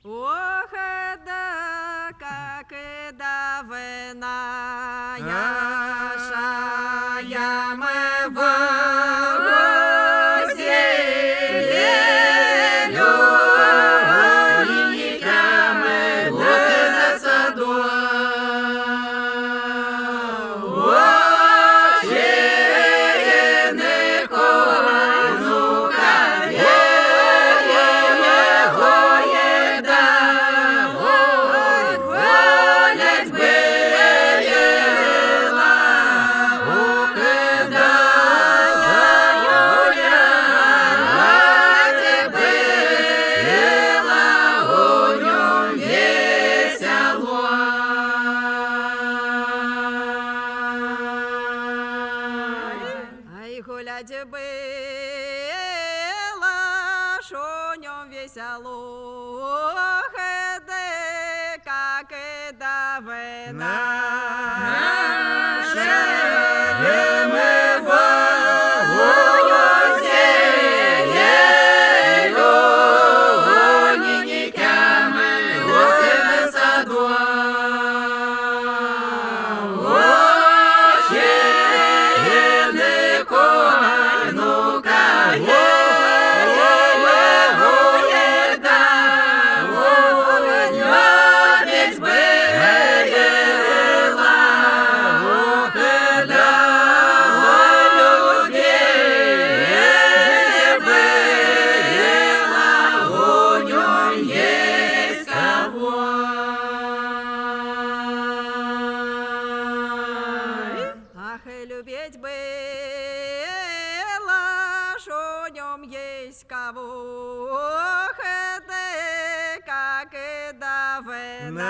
Ох, да, как давно я шаями в озерю, линейками на саду. Гулять было, шо нем весело, де, как и давно. Любить было, шо в нем есть кого, де, как и давно.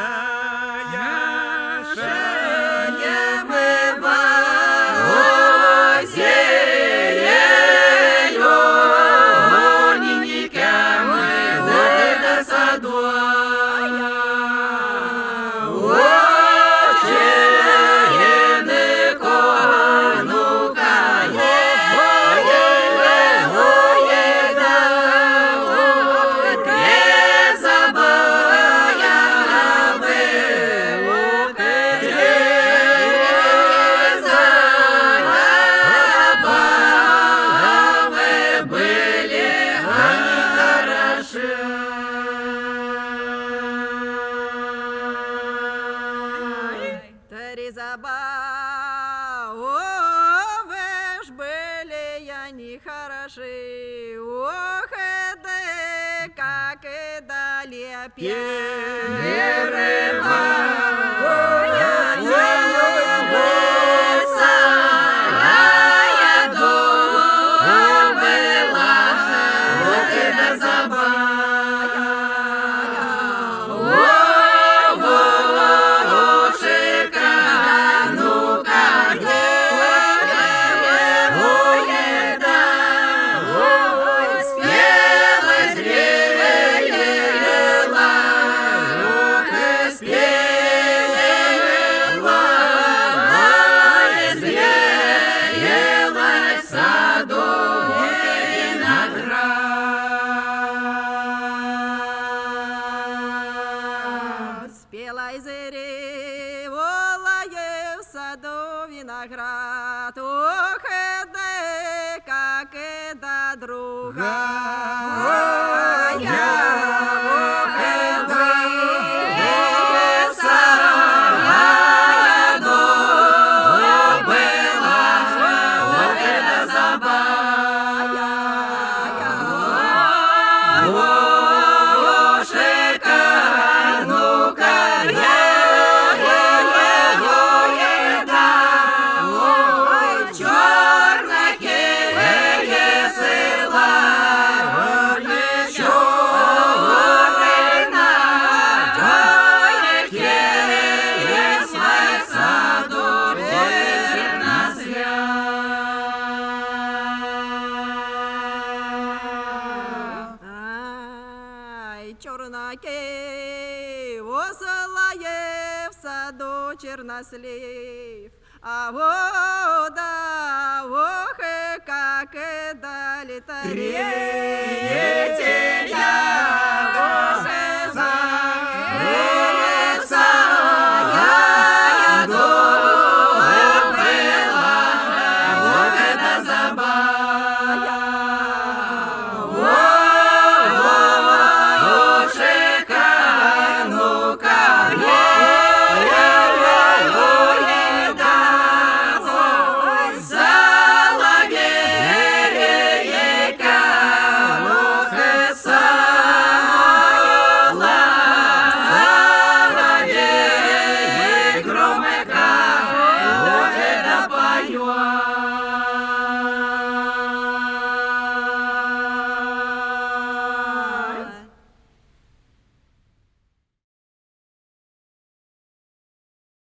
Забавы ж были они хороши, ох, да, как и дали в саду виноград, ох, да, как и до чернаки, осылае в саду чернослив, а вода, ох, как и долетает.